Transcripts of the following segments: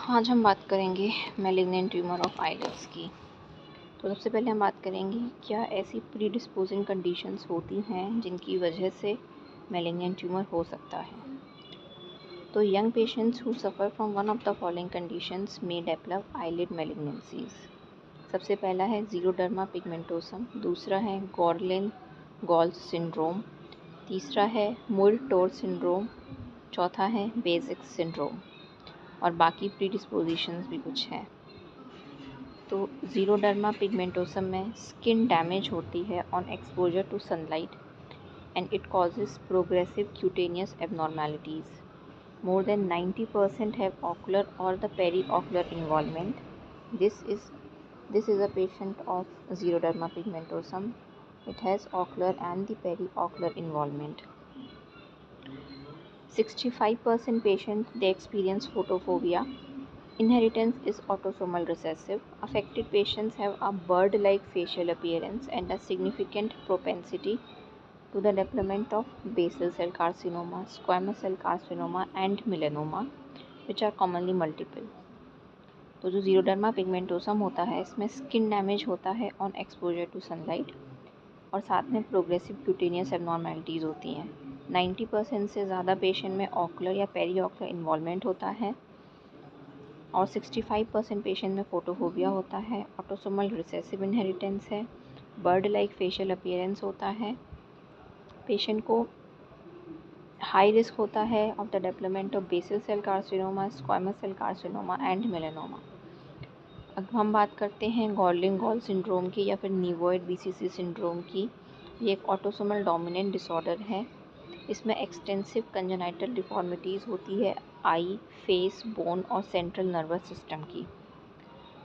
आज हम बात करेंगे मैलिग्नेंट ट्यूमर ऑफ आईलिड्स की। तो सबसे पहले हम बात करेंगे क्या ऐसी प्रीडिस्पोजिंग कंडीशंस होती हैं जिनकी वजह से मैलिग्नेंट ट्यूमर हो सकता है। तो young patients who suffer from one of the following conditions may develop eyelid malignancies. सबसे पहला है ज़ीरोडर्मा पिगमेंटोसम, दूसरा है गॉर्लिन गॉल्स सिंड्रोम, तीसरा है मुर टोर सिंड्रोम, चौथा है बेसिक्स सिंड्रोम और बाकी प्रीडिस्पोजिशंस भी कुछ हैं। तो ज़ीरोडर्मा पिगमेंटोसम में स्किन डैमेज होती है on exposure to sunlight and it causes progressive cutaneous abnormalities. More than 90% हैव ocular or the periocular involvement. This is a patient of xeroderma pigmentosum. It has ocular and the periocular involvement. 65% patient they experience photophobia. Inheritance is autosomal recessive. Affected patients have a bird-like facial appearance and a significant propensity to the development of basal cell carcinoma, squamous cell carcinoma and melanoma, which are commonly multiple. तो जो ज़ीरोडर्मा पिगमेंटोसम होता है इसमें skin damage होता है on exposure to sunlight और साथ में प्रोग्रेसिव क्यूटेनियस एबनॉर्मेलिटीज़ होती हैं। 90% से ज़्यादा पेशेंट में ऑकुलर या पेरीऑकुलर इन्वॉल्वमेंट होता है और 65% पेशेंट में फोटोफोबिया होता है। ऑटोसोमल रिसेसिव इनहेरिटेंस है, बर्ड लाइक फेशियल अपीयरेंस होता है। पेशेंट को हाई रिस्क होता है of the development of basal cell carcinoma, squamous cell carcinoma and melanoma. अब हम बात करते हैं गॉर्लिन गॉल सिंड्रोम की या फिर नीवोइड बीसीसी सिंड्रोम की। ये एक ऑटोसोमल डोमिनेंट डिसऑर्डर है। इसमें एक्सटेंसिव कंजेनाइटल डिफॉर्मिटीज़ होती है आई, फेस, बोन और सेंट्रल नर्वस सिस्टम की।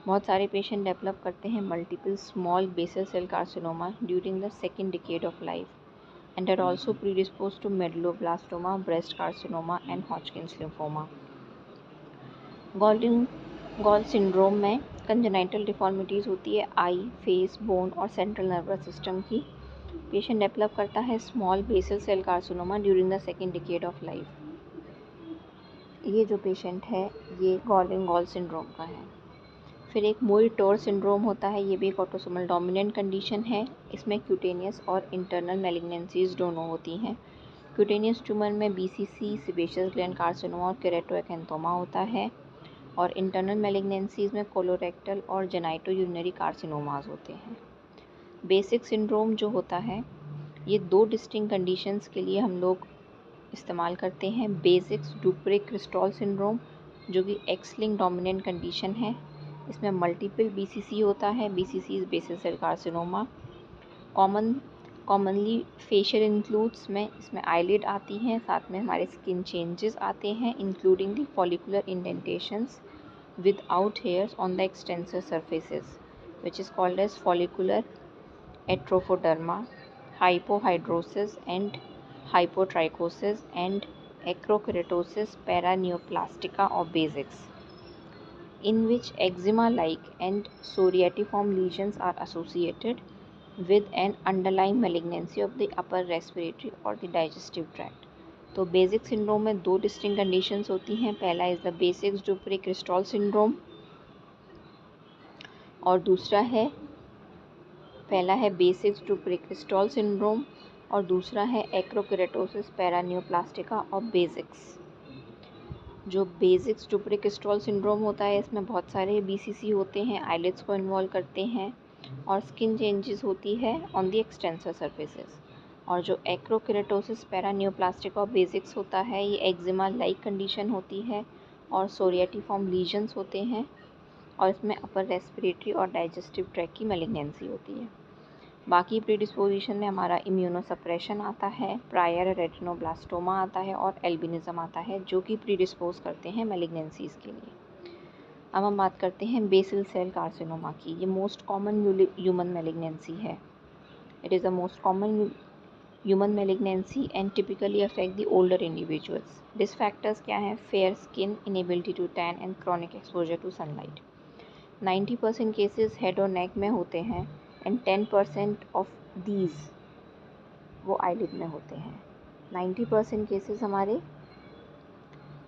बहुत सारे पेशेंट डेवलप करते हैं multiple small basal cell carcinoma during the second decade of life and are also predispose to medulloblastoma, breast carcinoma and Hodgkin's lymphoma. Gorlin Goltz syndrome में congenital deformities होती है eye, face, bone और central nervous system की। Patient develop करता है small basal cell carcinoma during the second decade of life. ये जो patient है ये गॉर्लिन गॉल सिंड्रोम का है। फिर एक मुर टोर सिंड्रोम होता है, ये भी एक ऑटोसोमल डोमिनेंट कंडीशन है। इसमें क्यूटेनियस और इंटरनल मैलिग्नेंसीज दोनों होती हैं। क्यूटेनियस ट्यूमर में बीसीसी, सेबेशियस ग्लैंड कार्सिनोमा और केरेटोएकेंथोमा होता है और इंटरनल मैलिग्नेंसीज में कोलोरेक्टल और जेनाइटो यूरिनरी कार्सिनोमाज होते हैं। बेसिक सिंड्रोम जो होता है ये दो डिस्टिंक्ट कंडीशंस के लिए हम लोग इस्तेमाल करते हैं। बेसिक्स डुप्रे क्रिस्टॉल सिंड्रोम जो कि एक्स लिंक डोमिनेंट कंडीशन है। इसमें मल्टीपल बीसीसी होता है, BCC is basal cell carcinoma. Commonly facial includes में इसमें आईलिड आती हैं, साथ में हमारे स्किन चेंजेस आते हैं including the follicular indentations without hairs on the extensor surfaces, which is called as follicular atrophoderma, hypohidrosis and hypotrichosis and acrokeratosis paraneoplastica or basics, in which eczema-like and psoriatiform lesions are associated with an underlying malignancy of the upper respiratory or the digestive tract. तो basic syndrome में दो distinct conditions होती हैं। पहला is the basics Dupre क्रिस्टॉल syndrome और पहला है basics Dupre क्रिस्टॉल syndrome और दूसरा है एक्रोकेरेटोसिस पैरानियोप्लास्टिका और बेसिक्स। जो बेसिक्स डुप्रे क्रिस्टॉल सिंड्रोम होता है इसमें बहुत सारे बीसीसी होते हैं, आईलिड्स को इन्वॉल्व करते हैं और स्किन चेंजेस होती है ऑन द एक्सटेंसर सर्फेसेस। और जो एक्रोकेरेटोसिस पैरानियोप्लास्टिका और बेसिक्स होता है ये एक्जिमा लाइक कंडीशन होती है और सोरियाटिफॉर्म लीजन्स होते हैं और इसमें अपर रेस्पिरेटरी और डाइजेस्टिव ट्रैक की मैलिग्नेंसी होती है। बाकी प्रीडिस्पोजिशन में हमारा इम्यूनोसप्रेशन आता है, प्रायर रेटिनोब्लास्टोमा आता है और एल्बिनिज्म आता है जो कि प्रीडिस्पोज करते हैं मैलिग्नेंसीज के लिए। अब हम बात करते हैं बेसल सेल कार्सिनोमा की। ये मोस्ट कॉमन ह्यूमन मैलिग्नेंसी है। It is the most common human malignancy and typically affect the older individuals. Risk factors क्या हैं? Fair skin, inability to tan and chronic exposure to sunlight. 90% cases head और neck में होते हैं and 10% of these वो eyelid में होते हैं। 90% cases हमारे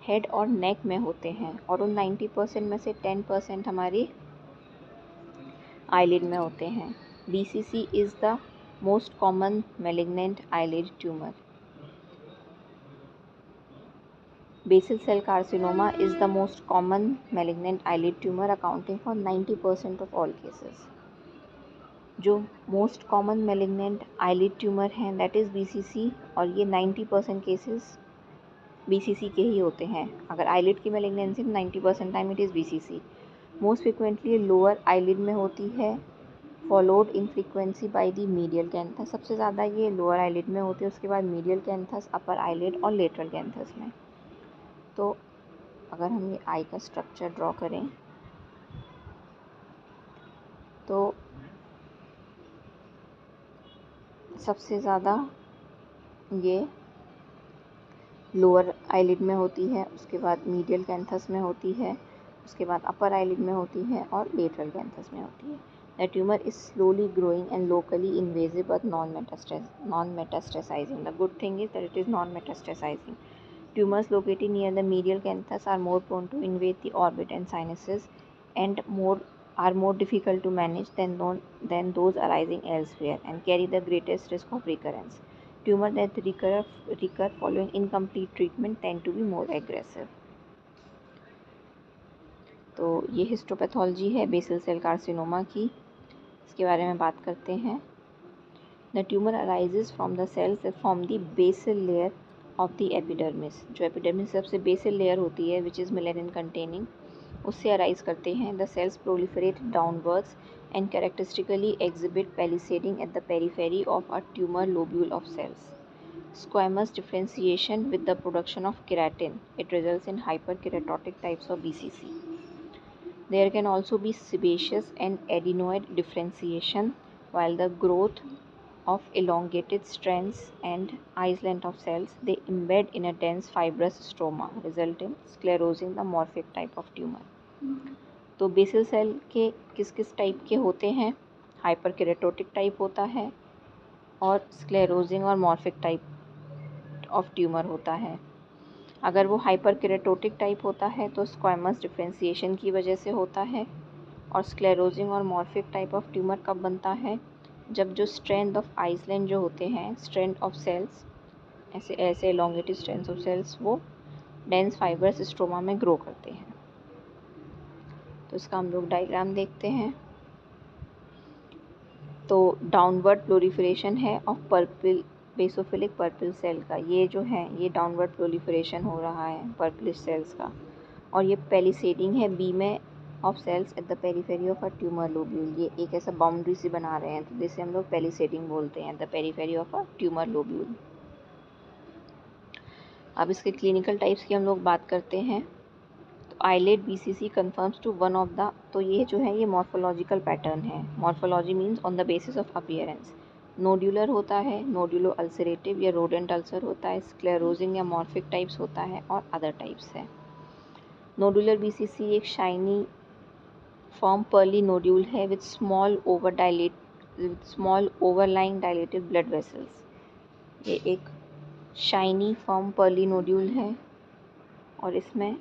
हेड और नेक में होते हैं और उन 90% में से 10% हमारी आईलिड में होते हैं। BCC is the most common malignant eyelid tumour. Basal cell carcinoma is the most common malignant eyelid tumor accounting for 90% of all cases. जो most common malignant eyelid tumour हैं दैट इज़ BCC और ये 90% cases BCC के ही होते हैं। अगर eyelid की malignancy 90% time it is BCC। Most frequently lower eyelid में होती है, followed in frequency by the medial canthus. सबसे ज़्यादा ये लोअर आईलिड में होती है, उसके बाद मीडियल कैंथस, अपर आईलिड और लेटरल कैंथस में। तो अगर हम ये आई का स्ट्रक्चर ड्रॉ करें तो सबसे ज़्यादा ये लोअर आईलिड में होती है, उसके बाद मीडियल कैंथस में होती है, उसके बाद अपर आईलिड में होती है और लेटरल कैंथस में होती है। The tumour is slowly growing and locally invasive but non metastasizing. The good thing is that it is non metastasizing. Tumors located near the medial canthus are more prone to invade the orbit and sinuses and are more difficult to manage than those arising elsewhere and carry the greatest risk of recurrence. Tumors that recur following incomplete treatment tend to be more aggressive. तो ये histopathology है basal cell carcinoma की, इसके बारे में बात करते हैं। The tumor arises from the cells that form the basal layer of the epidermis. जो एपिडर्मिस सबसे बेसल लेयर होती है विच इज़ मेलेनिन कंटेनिंग, उससे अराइज करते हैं। The cells proliferate downwards and characteristically exhibit palisading at the periphery of a tumour lobule of cells. Squamous differentiation with the production of keratin, it results in hyperkeratotic types of BCC. There can also be sebaceous and adenoid differentiation, while the growth of elongated strands and island of cells, they embed in a dense fibrous stroma, resulting sclerosing the morphic type of tumor. तो basal cell के किस किस type के होते हैं? हाइपरकेरेटोटिक type होता है और स्क्लेरोजिंग और मॉर्फिक टाइप ऑफ ट्यूमर होता है। अगर वो हाइपरकेरेटोटिक टाइप होता है तो स्क्वामस डिफ्रेंसिएशन की वजह से होता है, और स्क्लेरोजिंग और मॉर्फिक टाइप ऑफ ट्यूमर कब बनता है? जब जो स्ट्रैंड ऑफ आइसलैंड जो होते हैं, स्ट्रैंड ऑफ सेल्स, ऐसे एलोंगेटेड स्ट्रैंड्स ऑफ सेल्स वो डेंस फाइबर्स स्ट्रोमा में ग्रो करते हैं। तो इसका हम लोग डायग्राम देखते हैं। तो डाउनवर्ड प्रोलिफरेशन है of purple basophilic purple cell का, ये जो है ये डाउनवर्ड प्रोलिफरेशन हो रहा है पर्पलिश सेल्स का, और ये पैलिसेडिंग है बी में of cells at the periphery of a tumour lobule. ये एक ऐसा बाउंड्री सी बना रहे हैं, तो जिसे हम लोग पैलिसेडिंग बोलते हैं, the periphery of a tumour lobule. अब इसके क्लिनिकल टाइप्स की हम लोग बात करते हैं। तो eyelid BCC confirms to one of the, तो ये जो है ये मॉर्फोलॉजिकल पैटर्न है। Morphology means on the basis of appearance. Nodular होता है, नोड्यूलो अल्सरेटिव या रोडेंट अल्सर होता है, स्क्लेरोजिंग या मॉर्फिक टाइप्स होता है, और अदर टाइप्स है। नोडुलर BCC एक शाइनी फॉर्म पर्ली नोड्यूल है with small overlying dilated blood vessels. ये एक शाइनी फॉर्म पर्ली नोड्यूल है और इसमें